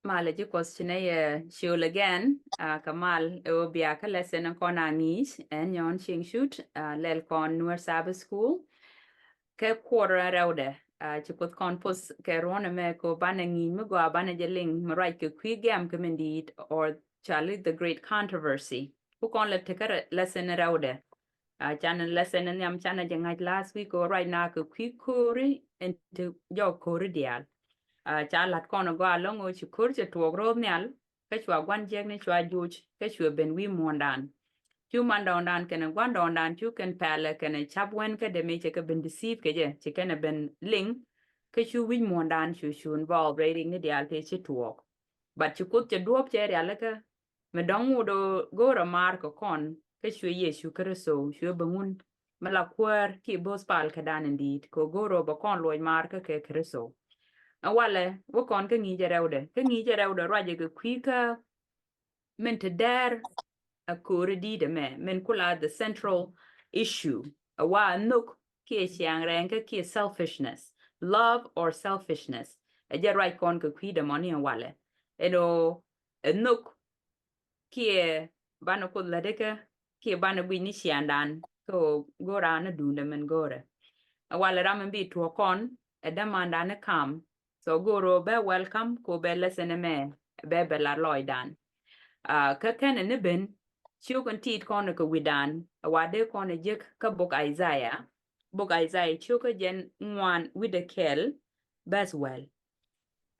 Malaji question show again Kamal Obiaka lesson on Anish and yon ching shoot lel con Nuer Sabbath school ke Cuarɛ raude chukut con pus ke rona me ko banangi me go banajaling marai ke kwigam comendit or Charlie the Great Controversy who con let take lesson raude channel lesson and yam channel jangai last week or right now ke kwikuri into your cordial cha lat kono go along o chukur che tuog rob nyal ke chwa gwan jek ni chwa juj ke chwa ben wi mondan chu man dan ken gwan dan chu ken pale ken chap wen ke de me che ke ben deceive ke je che ken ben ling ke chu wi mondan chu involve rating ni dial te che tuog but chu kut che duop che ya le ke me dong do go ra mar ko kon ke chwa yesu kristo chu bengun mala kwer ki bos pal ke dan ndit ko go ro ba kon loy mar ke kristo awale wo kon ke ngi jerewde raje ke kwika men te der a kore di de men kula the central issue awa nuk ke siang renke ke selfishness love or selfishness a je right kon ke kwi de money awale eno nuk ke bana ko ladeke ke bana bi ni siandan ko gora na dunde men gore awale ramen bi to kon e demanda ne kam so guru be welcome ko be lesson me be la loidan. Ka ken ne ben chiu kan tit kon ko widan wade kon jek ka book Isaiah. Book Isaiah chiu ka jen ngwan with the kɛɛl bas well.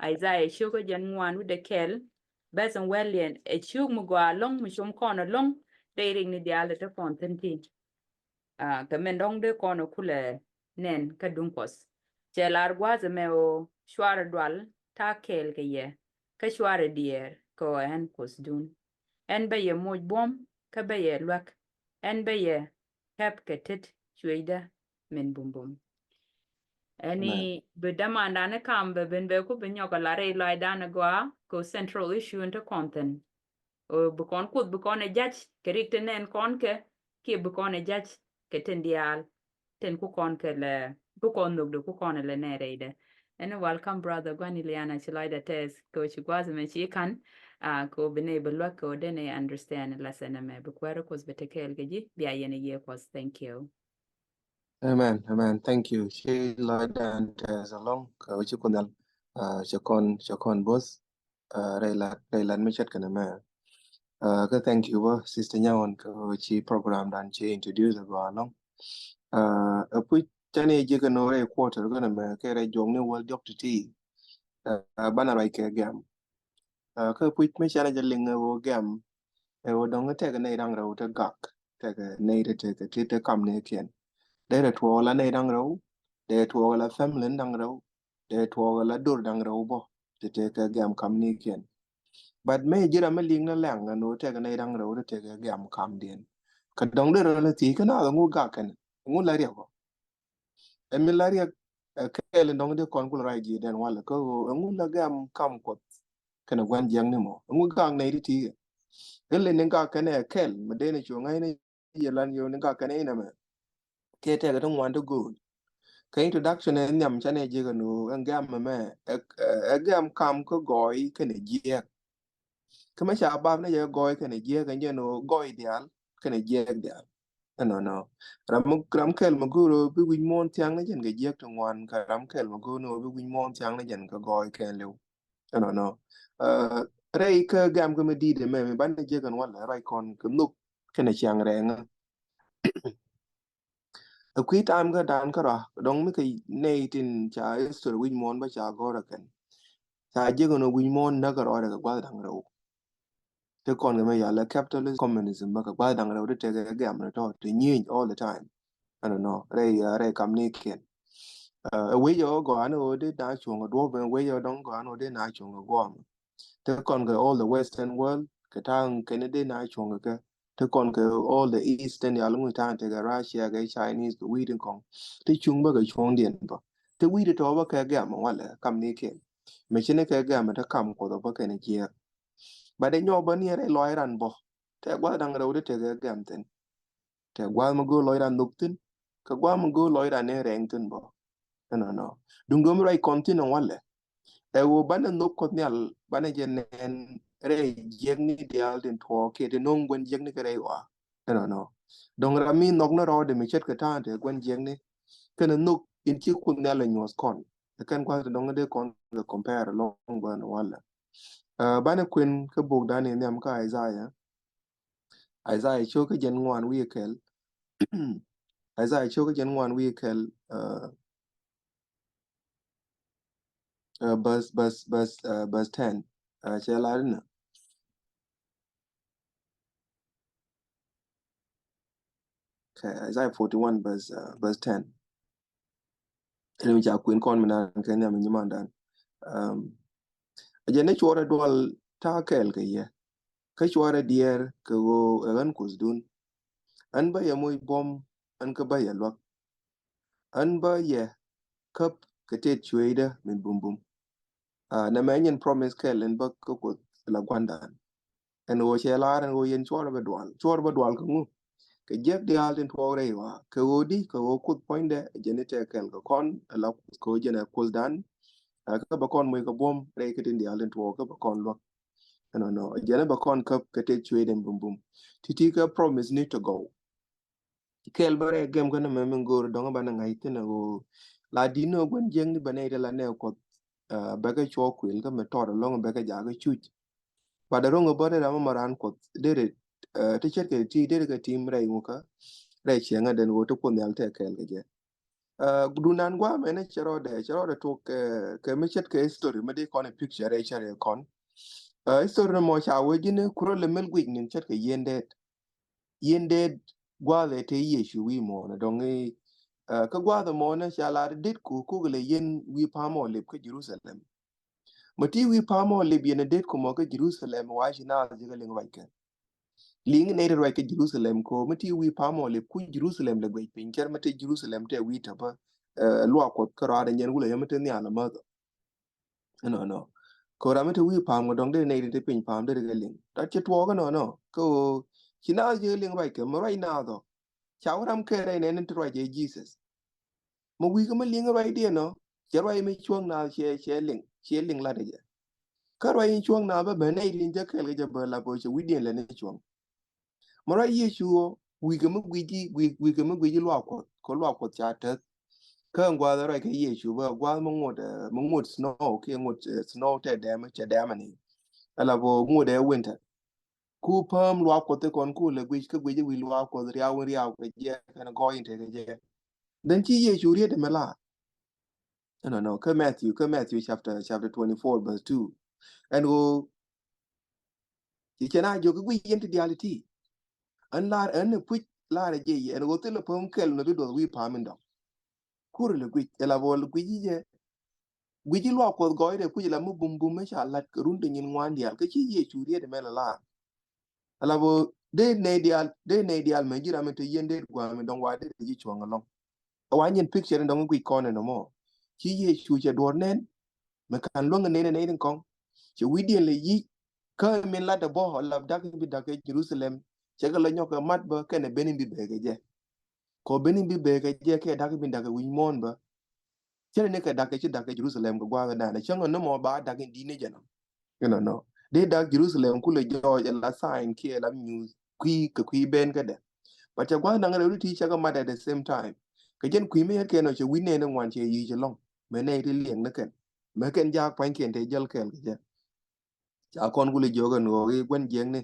Isaiah chiu ka jen ngwan with the kɛɛl bas and well yen e chiu mu go along mu shum kon along dating ni diale te kon tinti. Ka mendong de kon kule nen ka dunkos. Chelar gwaze me o shwara dwal ta kɛɛl ke ye ka shwara diɛɛr ko en Kuothdun en be ye moj bom ka be ye luäk en be ye hep ke tit cuëëcdä min bumbum any bedamanda ne kam be ben be ku bin yoka lare lai dana gwa ko central issue into content o bukon kut bukon e judge ke rikte nen kon ke ki bukon e judge ke tendial ten ku kon ke le ku kon nugdo ku kon le nereide and welcome brother Gwani Liana Chilaida Tess coach Gwazme Chikan ko bene belwa ko dene understand lesson me bukwero kos betekel geji bia yene ye kos thank you. Amen. Thank you. She lied and as along which you can chakon both Raylan Michet can thank you sister Nyawan which program and she introduced along a put Tani Jiganore quarter gonna make a young new world doctor tea banner gam ka put me challenging a gam I would don't take a night on road a gawk take a native take a come near kin. There to all a night on road, there to all a family on road, there to all a door down robo to take a gam come near kin. But may get a milling a lang and no take a night on road to take a gam come in. Kadong the relative can all go gakan, Mularia. A milaria a kale and on the conquer idea than while ago, and Mula gam come quote. Can a one young nemo, and we gang native. Helen ga can a kel, Madena Chunga, Yalan Yonaga can enemy. Kate, I don't want to go. Introduction and yam chane jigano and gamma me a gam come ko goy can a year. Kamasha above na goy can a year and you know goy deal can a year there. No. Ramkel Maguro be with Montiang and get yek to one Ramkel Maguno be with Montiang and goy can live. No. Ray gam comedy the me band jig and one right con look can a chang rang. A quick time ga dan kara don't make a nate in cha is to win mon ba cha gorakan. Cha jigono win mon nagar or a guadang row. The con me yala capitalist communism baka guadang row to take a gam at all to new all the time. I don't know. Ray come naked. Away your go I know did not chung a dwarf and way your don't go I know did not chung a guam. The con all the western world, Katang Kennedy not chung a to conquer all the eastern Yalungutan, take a Russia, Chinese, the Wheaton Kong, the Chungba Chondian. The weed it over Kagam, walla, come naked. Machine Kagam at a come for the book and a year. But then your bunny a lawyer and bo. Take what I'm going to take a gamton. Take one go lawyer and looked Kagwam go lawyer and a rankton bo. No. Don't go right continue walla. wo bana no ko nyal bana jenen re jegni dial den to ke de non gwen jegni kare wa no dong rami nok na ro de mi chet ka ta de gwen jegni kana no in chi kun nyal nyos kon kan kwa dong de kon the compare long ban wala bana kwen ka bog dan ne am ka Isaiah cho ka jen ngwan wi kel Isaiah cho ka jen ngwan wi kel verse 10 chela na Isaiah 41 verse 10 ele mi cha kwen kon mina kan ya mi mandan ajene chora dual ta kel ke ye ka chora dier ka go ran Kuothdun an ba ya moy bom an ka ba ya lok an ba ye kap ka te chueda min bum bum na menyen promise kel en ba ko la gwandan en wo chela ran wo yen chora ba dual ka ngu ke jek di altin tuore wa ke wodi ke wo kut poinde jene te kel ko kon la ko jene Kuothdun ka ba kon moy ko bom re ke din di altin tuo ka ba kon lo no jene ba kon kap ke te chueden bum bum titi ka promise need to go kel bare gem kana me men gor donga bana ngai tena go la dino gon jeng ni bane de la ne ko ba ga cho kwel ka me tor long ba ga ja ga chuch ba da rongo bode da maran ko de te chet ke ti de ga tim rai nguka rai chenga den go to kon yal te kel ga je dunan gwa me ne chero de to ke me chet ke story me de kon picture rai chere kon story mo cha we jine kuro le mel gwig nin chet ke yende gwa le te yeshu wi mo na dongi ka gwa da mo na cha la dit ku le yen wi pa mo le ke Jerusalem mati wi pa mo le bi na dit ku mo ke Jerusalem wa shi na ji ga ling ke ling ne de ke Jerusalem ko mati wi pa mo le ku Jerusalem le gwe pin ker mati Jerusalem te wi ta ba lo ko ka ra da nyen wule yamate ni ala ma no ko ra mati wi pa mo dong de ne de pin pa de ga ling ta che to ga no ko shi na ji ling ke mo rai na do chawram kere ne nen tro je Jesus mo wi ko ling rai de no chero mi chuang na che ling la de ka rai chuang na ba ne ling je kel ge ba la bo che wi de le ne chuang mo rai ye chuo wi ko mo wi ji lo ko cha te ka ngwa da rai ke ye chu ba gwa mo ngod snow ke ngod snow te de ma che de ma ni ala bo ngod e winter ku pam lo ko te kon ku le wi wi lo ko ria ke je kan go in te je then chi ye chu ri de mala no ka Matthew chapter 24 verse 2 and go chi chena jo ku yen ti reality an pu la re je and go te le pom kel no do wi pa min do kur le gwi la vol gwi ji lo ko go de ku la mu bum bum me cha lat run de nyin wan dial ka chi ye chu ri de mala la bo de ne dial me jira me te yen de gwa me don wa de ji chuang long wa nyin picture ndong gwi ko ne no mo chi ye chu che do nen me kan lo ne ne kong che widien le yi ka min la de bo la dak bi dak Jerusalem che ga la nyoka mat ba kene benin bi bege je ko benin bi bege je ke dak bi dak wi mon ba che ne ka dak che dak Jerusalem ko gwa na che no mo ba dak di ne jana no de dak Jerusalem ku le jo la sign ke la news kui ben ka de but che gwa na ngare ti che ga mat at the same time ka jen kui me ke no che wi ne wan che yi che long me ne ri lieng na ken me ken ja kwan ken te jel kel ke cha kon gule jogan go gwen jeng ni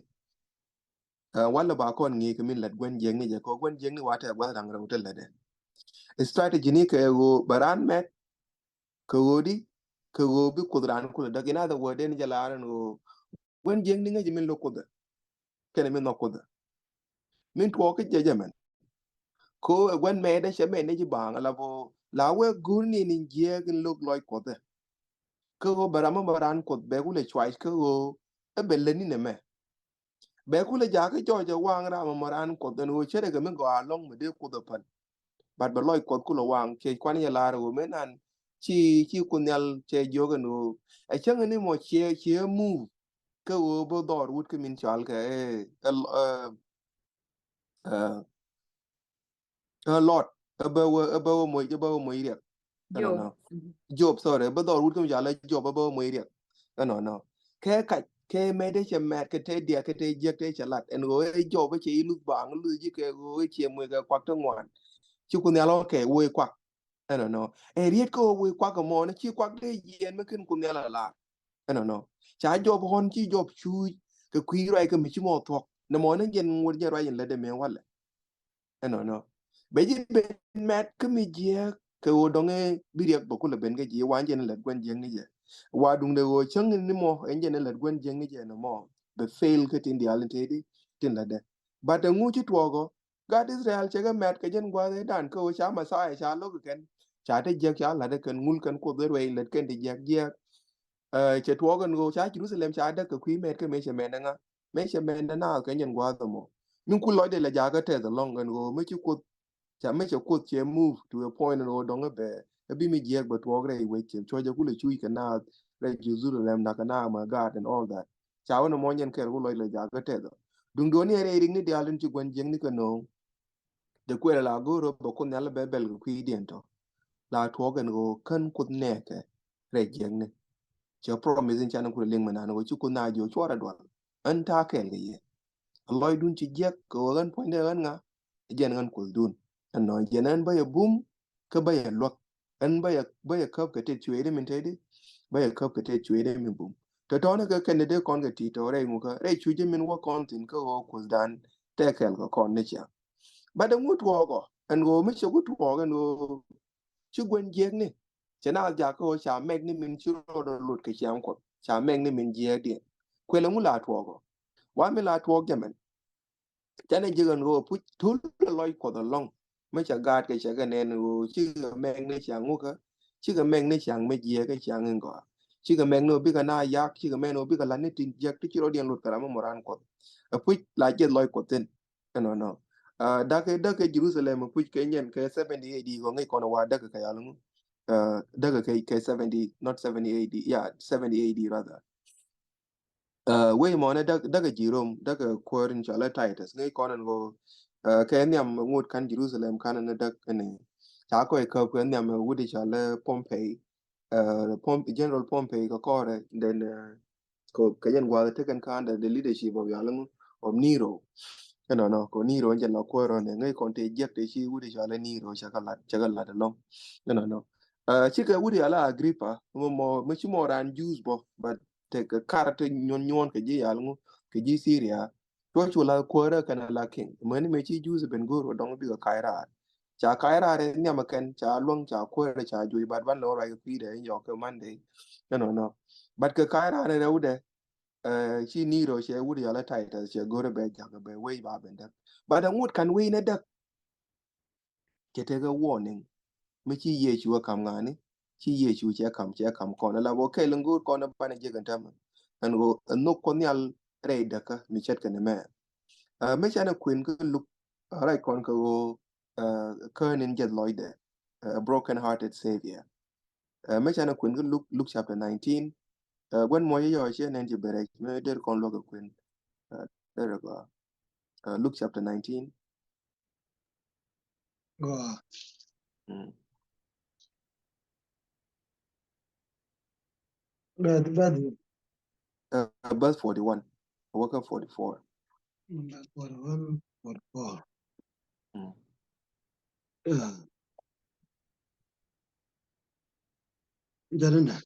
wala ba kon ngi ke min lat gwen jeng ni je ko gwen jeng ni wata ba rang rawte lade strategy ni ke go baran met ko wodi ko go bi kudran kula da ina da wode ni jalaran go gwen jeng ni ngi min lo kuda kene min no kuda min to ke je jamen ko gwen me da she me ne ji bang la bo la we gurni ni je gin look like kuda ko go barama baran kud be gule chwai ko go e belle ni ne me be kule ja ke jo wang ra ma maran ko den wo chere ga men go along me de ko do pan bat ba loy ko kulo wang che kwan ya la ro men an chi kunyal che jo ga no a chang ni mo che mu ke wo bo dor wut ke min chal ke a lot a ba wo mo je ba wo mo ire Job. Job sorry but do root come jala job abo mo iri no ke me de che met ke te dia ke te je te chalat en go e job che ilu bang lu ji ke go che mo ga kwak to ngwan chi kun ya lo ke wo kwak no e riet ko wo kwak mo na chi kwak de yen me kin kun ya la no cha job hon chi job chu ke kwi rai ke mi chi mo thok na mo na yen ngur je rai yen le de me wala no be ji be met ke mi je ke wo donge biriak bokula ben ke ji wan jen le gwen jeng ni je wa dung de wo chang ni mo en jen le gwen jeng ni je no mo be fail ke tin di alente di tin la de ba de ngu chi tuogo God Israel che ga met ke jen gwa de dan ko cha ma sa cha lo ke ken cha te je cha la de ken ngul ken ko de we le ken di je che tuogo ngo cha Jerusalem cha de ke kwi met ke me che men nga me che men na ke jen gwa de mo min ku lo de la ja ga te the long ngo me chi ku cha me cha ku che move to a point no dong be bi mi je but wo gre we che cho ja ku le chui kana re Jerusalem na kana ma God and all that cha wono mo nyen ke ku lo le ja ga te do dung do ni re ring ni dialun chi gwen jeng ni ko no de ku la go ro bo ku na le be bel ku dien to la to ga no kan ku ne ke re jeng ni cha promise cha na ku le ngma na no chi ku na jo chora do an ta ke le ye loy dun ci jek ko gan point de gan nga jen gan Kuothdun no jenen ba ya bum ka ba ya lok an ba ya kap ka te chwede min tedi ba ya kap ka te chwede min bum to to na ka ken de kon ga ti to re mu ka re chuje min wa kon tin ka o Kuothdun te kel ko kon ne cha ba da mut wo go an go mi chu gut wo gan go chu gwen jek ni chena ja ko cha meg ni min chu ro lut ka cham ko cha meg ni min je di kwela mu la to go wa mi la to gemen chane jigan go put tul loy ko the long me cha gad ke cha ganen go chi ga meng ne chang ngo ka chi ga meng ne chang me je ke chang ngo chi ga meng no bi ga na yak chi ga meng no bi ga lan ne tin jak ti ro dien lut kara mo moran ko a put la je loy ko ten no da ke Jerusalem put ke nyen ke 70 AD go ngai ko no wa da ka ya lu da ke 70 not 70 AD yeah 70 AD rather we mo ne daga jirom daga korin chala titus ngai konan go ke nyam ngut kan Jerusalem kan ne dak ne ta ko e ko nyam wudi chala Pompey General Pompey ko kore then ko kayen gwa te kan the leadership of yalang of Nero no ko Nero nje la ko ro ne ngai kon te jek te chi wudi chala Nero chakala de long no chika wudi ala Agrippa mo chi mo ran Jews bo but te ka karate nyon ke ji yalngu ke ji Syria to chula Cuarɛ kana la king mani me chi Jews ben goro dong bi ka kaira cha kaira re nyama ken cha long cha Cuarɛ cha ju bad ban lo ra ku de yo ke mande no but ka kaira re ude chi Nero che wudi ala titus che goro be ja be we ba ben da but ngut kan we ne da ke te ga warning me chi ye chu kam ngani chi ye chu che kam kon la bo ke lungu kon ba ne je gan tam an go no konyal re daka mi chet kan me me chana queen ko look right kon ko kernin get loide a broken hearted savior me chana queen ko look chapter 19 when mo yo che nen je bere me der kon lo ko queen there go Luke chapter 19 Go. mm. Bad. Verse 41 work 44 41, 44. mm. Jarana.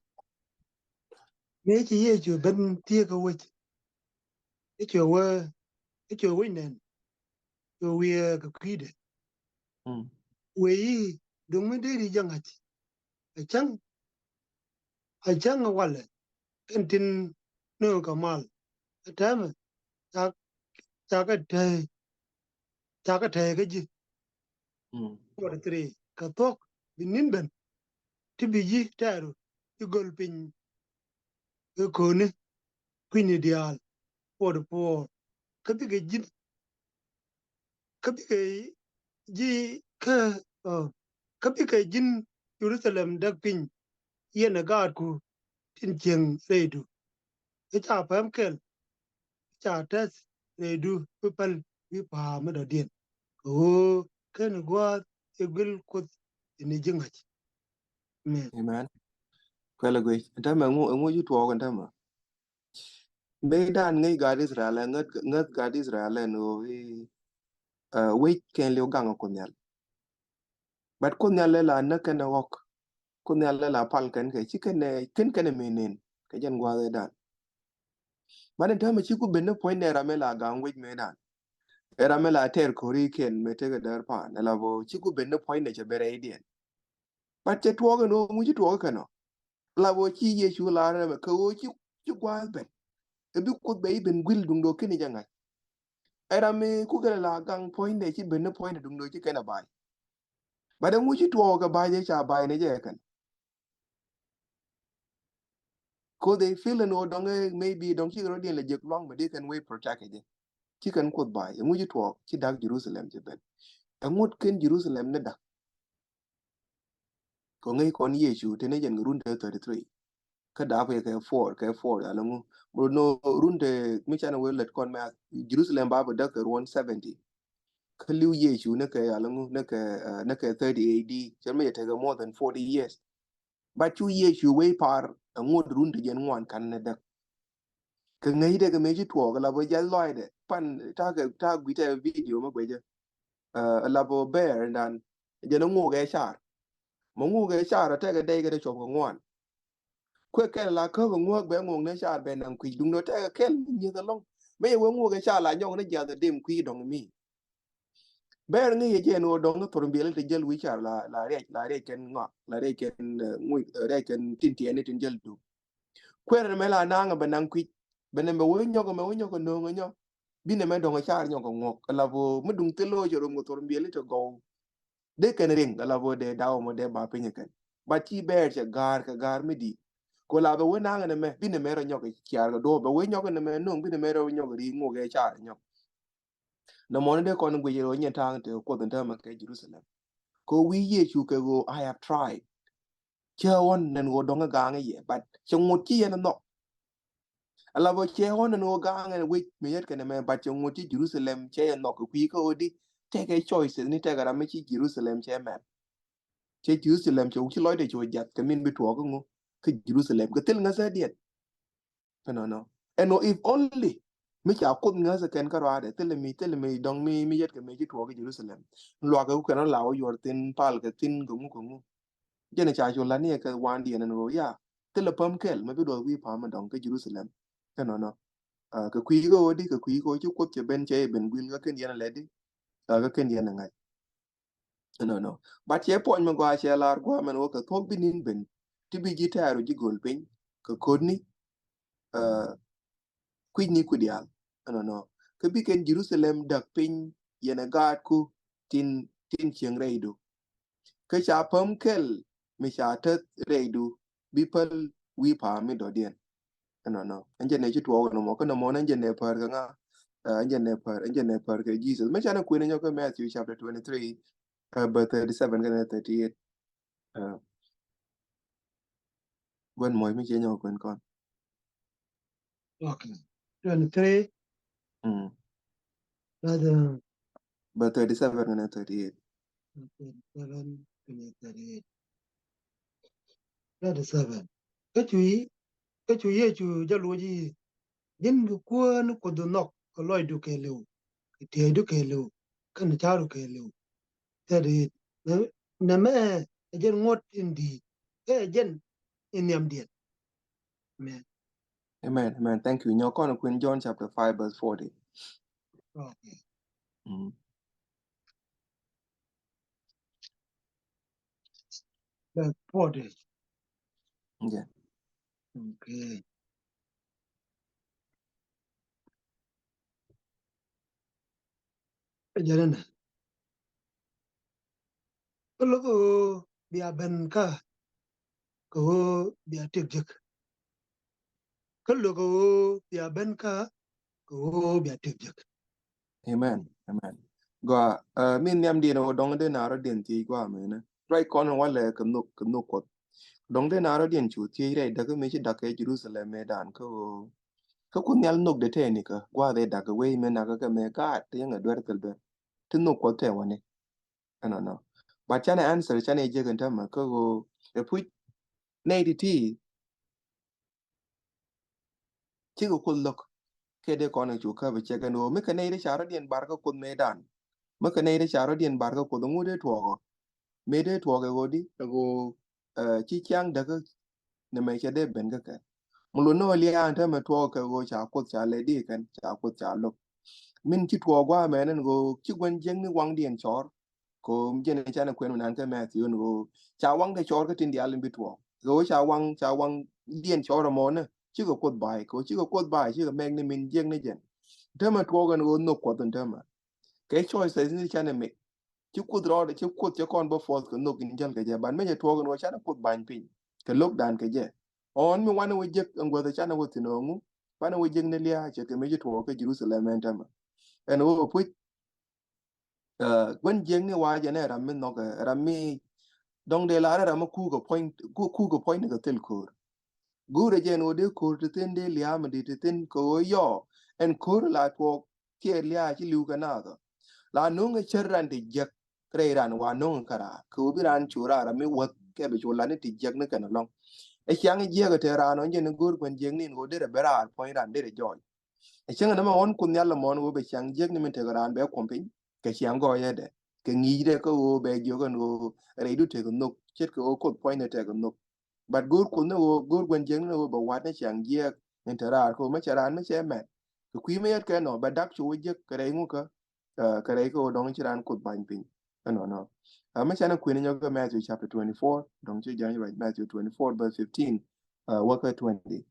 Me ki ye ju ben tie ko wit. E jo we nen. Jo we ka kwide. Mm. We yi dung me de ri jangat. A chang wala. Entin no kamal. Atama. Ta ka te ka ji. Mm. 43. Ka tok binin ben. Tibi ji taru. Igol pin ko ne. Kwini dial. 44. Kapi ka jin. Kapi ka ji ka. Kapi ka jin Jerusalem dak pin. Yena gad ku tin jeng redu. Ita pam kel. Ita tes redu. Pipal. Pipa madadien. Oh, kan gwa egul kut ini jengach. Amen. Kwela gwe. Ntama ngu yutu wa ntama. Medan ngai God Israel ngat God Israel no we ken leo gang kunyal. But kunyal la na kana wok. Kunyal la pal kan ke chicken ken menen. Ka jan gwa da. But ntama chiku benno point ne ramela gang we medan. Ramela ter kori ken metega dar pa na lavo chiku benno point ne chabere idien. But che tuwa no mu tuwa kana. Lavo chi Yesu la rama ka wo chi gwa ben. Ebi kut be ben gwil dung do kini janga. Era me ku gala la gang point de chi ben point dung do chi kana bai. Bada mu chi tuwa ka bai je cha bai ne je kan. Ko they feel no dong maybe dong chi ro din la je long but they can we protect it. Chi kan kut bai. Mu chi tuwa chi dag Jerusalem je ben. Ngut ken Jerusalem ne dak. Ko ngai kon Yesu te ne jen run 33. Ka da ke 4 ala ngu. No run te mi chana we let kon ma Jerusalem ba ba dak 170. Kaliu Yesu nake alangu nake 30 AD chama take more than 40 years but you Yesu way par ngod run de gen wan kan ne dak ka ngai de ka meji to la bo ja loide pan ta gwita video ma gweje la bo bear dan je no ngoge char mo ngoge char ta ga de ga de chop ngwan kwe ke la ko ngog be ngong ne char be nan kwi dung no ta ga kel ni da long me wo ngoge char la nyong ne ja da dem kwi dong mi ber ngi ye no dong to mbele te jel wichar la re ken ngo la re ken ngui re ken tintie ne tin jel du kwer me la nanga banang kwi bene me wo nyogo no nyo bine me dong char nyogo ngok la bo mudung te lo joro mo to mbele to go de ken ring la bo de dawo mo de ba pinye ken ba ti ber che gar me di ko la bo nanga ne me bine me ro nyogo char do bo we nyogo ne me no bine me ro nyogo ri ngo ge char nyogo na mo de kon gwe yo nyantang te ko den ma ke Jerusalem ko wi ye chu ke go I have tried chewon nen go donga gange ye but chunguti yen no ala bo chewon nen go gange wi me yet ken me but chunguti Jerusalem che no ko pi ko di take a choice ni te gara me chi Jerusalem che me che Jerusalem che uchi loide cho jat ke min bi to ko ngo ke Jerusalem ke tel nga sa diet no and no if only mi cha ko nga sa ken karo ade tel mi dong mi yet ke me chi to ke Jerusalem lo ga ko na lawo yor tin pal ke tin ko ngo jene cha jo la ne ka wan di na no ya te le pam kel ma bi do wi pa ma dong ke Jerusalem no ka kwi go di ka kwi go chu ko che ben gwil ga ken yana le di ga ken yana ngai no ba che po ma gwa che lar gwa man wo ka thok bi nin ben ti bi ji taru ji gol pin ka kodni kwi ni ku dial no ka bi ken Jerusalem dak pin yana ga ku tin chieng reido ka cha pam kel mi cha tet reidu bipal wi pa mi do dien no anje ne chitwo no mo kana mo anje ne par nga anje ne par ke Jesus me chana kwene nyoka Matthew chapter 23 but 37 kana 38 when mo mi che nyoka kwen kon Okay. 23. That's but 37 kana 38 27, 38. 37. Cái chú ye chú cho lúa gì dân cái quân có đồ nọc có loài đồ kề liu cái tiề đồ kề liu cái nó cháo đồ kề liu thế thì nè mẹ dân ngót in đi cái dân in niệm điện mẹ amen thank you nyoka no kwen John chapter 5 verse 40 okay that's 40 yeah okay cái giờ này cái lúc bia bên cả cái bia tiệc giấc cái lúc bia bên cả cái bia tiệc giấc amen go min nyam di no dong de na ro den ti gwa me na right kon wale kam no ko dong de na ro den chu ti re da ga me chi da ke Jerusalem me dan ko kun nyal nok de te ni ka gwa de da ga we me na ga me ka te nga dwer tel be tin no ko te wani no ba chane answer chane je kan ta ma ko e put nay the tea chigo could look kede kona chuka be check and make a native charadian barca could made done make a native charadian barca could the mood to made it walk a godi go chi chang daga ne me chede benga ka muluno lia anta me to go cha ko cha lady kan cha ko cha look min chi to gwa me nan go chi gwen jeng ni wang dien chor ko mjene chana kwen nan ka me ti go cha wang de chor ka tin dia lim bitwo go cha wang dien chor mo na chi go kod bai ko chi go kod bai chi go meg ni min jeng ni jen tama to gan go no ko tan tama ke choice ni chana me chi kod ro de chi kod cha kon bo fo ko no kin jal ka je ban me to gan go chana kod ban pin ke lok dan ke je on mi wana we je ngo de chana go tinongu pana we jeng ne lia che ke me je to ke Jerusalem en tama en wo pu gwen jeng ni wa je ne ram min no ka ram mi dong de la ram ku ko point ga tel kur gure je no de kur te ten de liam de te ten ko yo en kur la to ke lia chi lu ka na ga la no nga cherran de je kre ran wa no kara ku bi ran chura ram mi wa ke be chula ni ti je ne ka na long e kyang je ga te ran on je ne gur gwen jeng ni go de bera point ran de joy e kyang na ma on kun yalla mon wo be kyang je ni min te ran be kompin ke kyang go ye de ke ngi de ko be jo kan go re du te ko no chet ko ko point te ko no but gur kun no gur gwen jeng no ba wat ne kyang je en te ra ko ma charan me che me ku kwi me yet ke no ba dak chu je kare ngu ka kare ko dong chiran ko ban pin no ma chana kwin nyo ga Matthew chapter 24 dong chi jan right Matthew 24 verse 15 waka 20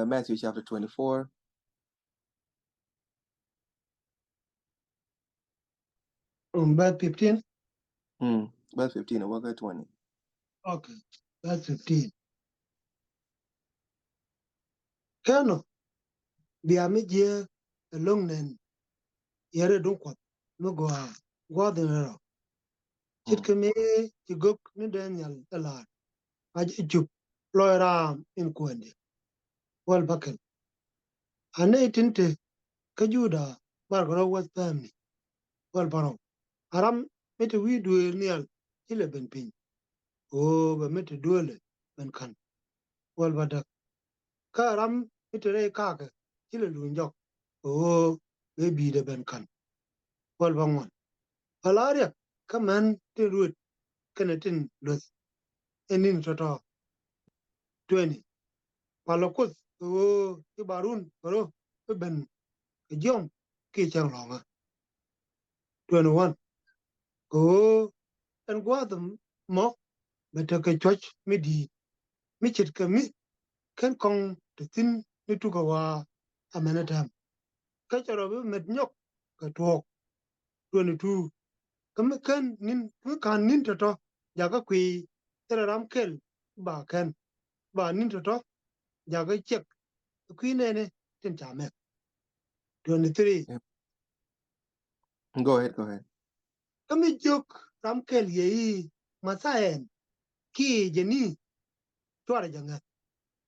Matthew chapter 24 Verse 15. verse 15 waka 20 Okay. Verse 15. Kano, biami je long nen, yere don't quat, no go out. Go the narrow. Chit me, you go ni Daniel a lot. I jup, lawyer in Quendi. Well, bucket. Ane tinte, Kajuda, Barbara was family. Well, Barrow. Aram, met a wee duel near, Chile ben pin. Oh, but met a duel, ben can. Well, but Karam, met a ray kaka, Chile lunjok. Oh, baby the ben can. Well, one. Alaria, come on, the root, Kanatin, Luth, and in Toto, 20. Palakut, oh, Ibarun, Baro, Ben, a jump, Kitchen longer, 21. Oh, and go them more, but take a church, midi, Mitchet Kami, can come to thin, the Tukawa, a manatam. Catch a rubber met nyok, got walk, 22. Come can nin toto, Jaga qui, Teram Kel, Ba can, Ba nin toto, Jaga check, the queen ene, Tintamek, 23. go ahead Kami joke, Ram Kel ye, Masaen, Ki Jenny, Tuarajanga,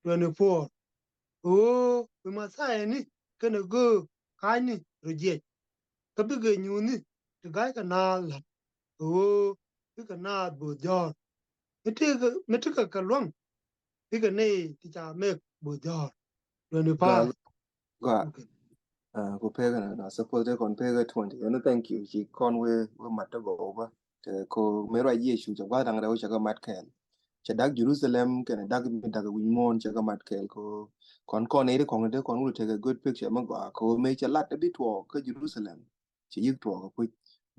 24. Oh, we Masaeni, can go, Kani, reject. Kabiga nyuni, the guy can all. Oh, you can not both jar. It take a metrical kalwang. You can nay, teacher make both jar. 25. go Okay. go pega na suppose they kon pega 20 and thank you she kon we mat go over te ko me ra ye shu ja ba dang ra cha ga mat ken cha dag Jerusalem ken dag mi dag wi mon cha ga mat ken ko kon e kon de kon will take a good picture ma go ko me cha lat bit wo ko Jerusalem chi yik to ko pu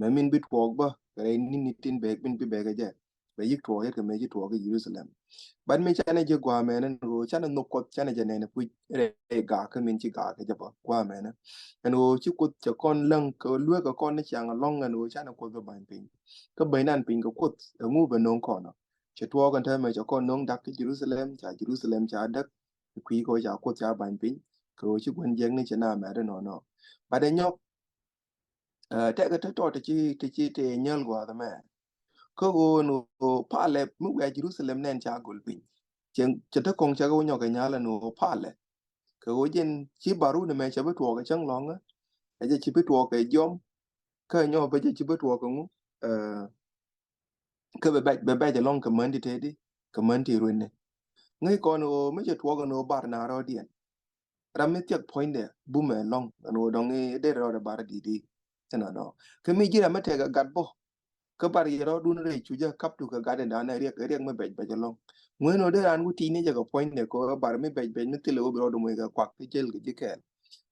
me min bit wo ba re ni tin be bin bi be ga je be yik to ye ke me ji to ko Jerusalem ban mi chane je gwa me ne go chane no ko chane je ne pu re ga ka min chi ga ke je ba gwa me ne en o chi ku cha kon lang ko lue ka kon ne chang long en o chane ko ga ban pin ka bai nan pin ko ku ngu be non ko no che to kan ta me cha kon non dak Jerusalem cha dak ku ko cha ko cha ban pin ko chi kun jeng ni chana me de no ba de nyok te ka to te nyal gwa da me ko go no pale mu ga Jerusalem nen cha gol pin chen ta kong cha go nyo ga nyala no pale ko jen chi baru ne me cha to ga chang long aja chi bit wo ke jom ka nyo ba chi bit wo ko ngu ka be long community te di community ruin ngai kon o me che two no bar na ro dien ramit yak point there bume long no dong de ro bar di no ke mi jira mate ga gadbo ka bar yero dun re chuja kap tu ka gaden da na riek me be long ngweno de ran guti ne jaga point ne ko bar me be ne tilo bro do mo ga kwak ti jel ga jikel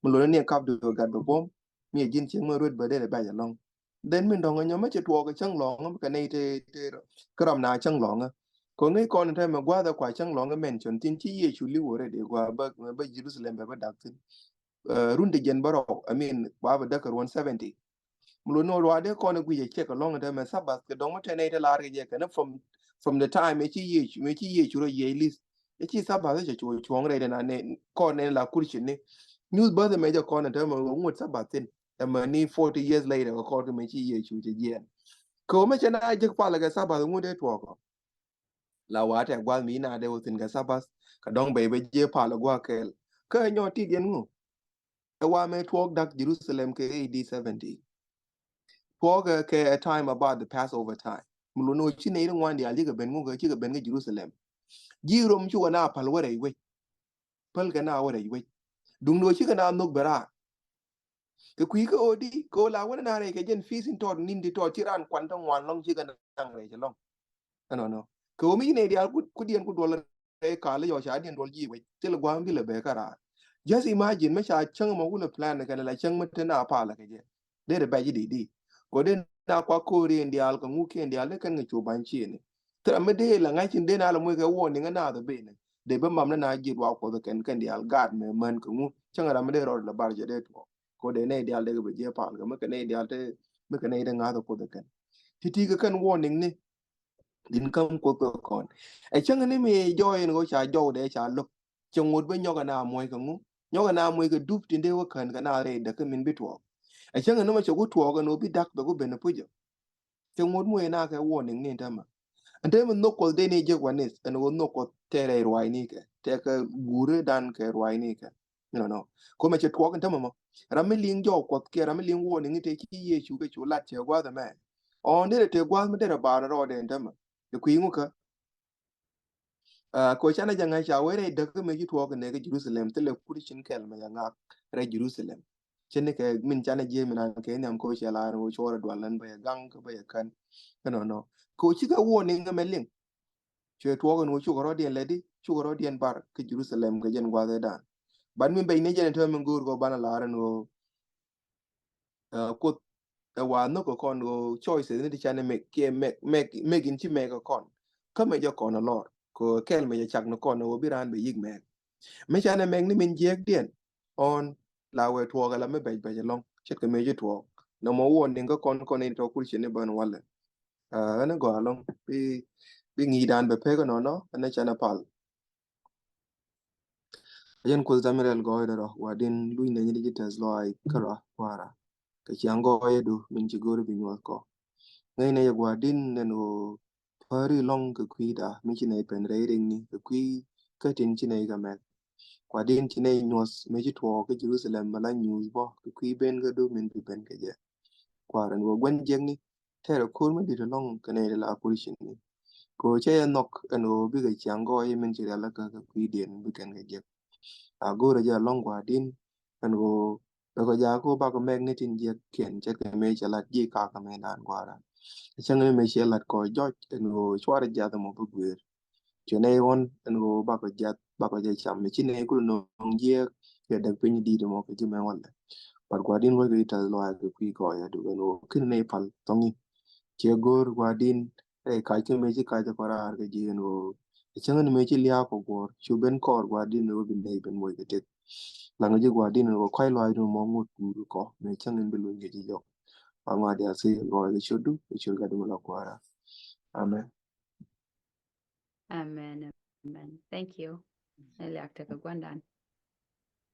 mo lo ne kap du ga gadbo bom mi jin cheng mo rut ba de ba long den min dong nya me che two ga chang long ka nei te kram na chang long ko ngai kon ta ma gwa da kwa chang long men chon tin chi ye chu li wore de gwa ba Jerusalem ba dak tin runde gen baro I mean ba ba dakar 170 mulo no wa de kon gwi je check along da ma Sabbath ke dong ta nei ta lar ge ke na from the time me chi ye chu ro ye list e chi Sabbath je chu chuong re na ne kon ne la kurchin ne news ba da me ja kon ta ma ngut Sabbath tin da ma ni 40 years later ko to me chi ye chu je ye ko me chana je pa la ga Sabbath ngut de to la wate gwa mi na de utin ga Sabbath ka dong be je pa la gwa kel ka nyo ti gen ngu e wa me twok dak Jerusalem ke AD 70 twok ke a time about the Passover time mulu no chi ne ri ngwan di ali ga ben ngu ga chi ga ben ga Jerusalem ji rom chu na pal wore we pal ga na wore we dung no chi ga na nok bara ke kwi ka odi ko la wona na re ke jen fisin to nin di to ti ran kwan tong wan long chi ga nang re long no ko mi ne dia ku dien ku dollar e ka le yo sha dien dol ji we te le gwam bi le be kara just imagine me sha chang mo wala plan ka la chang mate na pa la ke de ba ji di ko de na kwa ko ri ndi al ko ngu ke ndi al kan ngi ban chi ne tra me de la ngai chin de na la mo ke wo ni na da be ne de ba mam na ji wa ko kan ndi al gad me man ko ngu chang ra me de ro la bar je de to ko de ne ndi al de be je pa ga me ke ne ndi al te me ke ne de nga ko de kan ti ga kan warning ni din kam ko kon e chang ni me joy ngo cha jo de cha luk chong mut be nyoga na moy ka ngu nyoga na moy ka dup tinde wa kan ka na re da ka min bitwo e chang no ma cho gutwo ga no bi dak ba go be na pujo chong mut mu na ka warning ni tama ande man no ko de ne je wanes en wo no ko tere rwai ni ke te ka gure dan ke rwai ni ke no ko ma che two kan tama mo ramiling jo ko ke ramiling warning te ki ye chu ke chu lat che gwa da me on de te gwa me de ba ro de tama de ku ngu ka ko chana janga cha were da ka me jitwo ka ne ga Jerusalem tele kurichin kel me nga re Jerusalem chene ke min chana je min an ke nyam ko cha la ro chora dwalan ba gang ka ba kan no ko chi ga wo ne nga melin che two ga no chu ro de ledi chu ro de bar ke Jerusalem ga jen gwa da ban min be ne jen to min gur go bana la ro ko wa no ko kon go choice ne ti chana me ke me gin chi me ko kon ka me jo kon a lor ko kel me chak no kon no biran be yig me chana me ni min jek dien on la we two ga la me be long chet ke me je two no mo won din ko kon ni to kul chene ban wala ana go along bi ngi dan be pe ko no ana chana pal yen ko zamirel go do wa din lui ne ni digital lo ai kara wara ka chango yedu min ci gor bi nyol ko ngay ne yagwa din no pari long ka kwida mi ci ne pen reiring ni ka kwi ka tin ci ne ga me kwa din ci ne nyos me ci to ka Jerusalem mala news bo ka kwi ben ga do min bi ben ka je kwa ran wo gwen jeng ni tere ko ma di long ka ne la polition ni ko che nok no bi ga chango ye min ci la ka kwi den bi kan ga je a go ra ja long kwa din an go ko ja ko ba ko meg ni tin je ken che ke me cha lat ji ka me dan kwa ra chang ne me che lat ko jo en go chwar ja da mo bu gwer che ne won en go ba ko ja cham me chin ne ku no je ke da pin di mo ke ji me wala par kwa din wo ke ta lo a ke ko ya du no kin ne pal tongi che gor kwa din e ka ke me ji ka ja ko ra ke ji no chang ne me chi lia ko gor chu ben kor kwa din no bin ne ben mo ke te lang ji kwa din no kwai lo no mo ngut du ko me chang ne be lo nge ji jo ama dia se go ke chu du ke chu ga du lo kwa ra amen Amen. Amen. Thank you. Ele akta ka gwandan.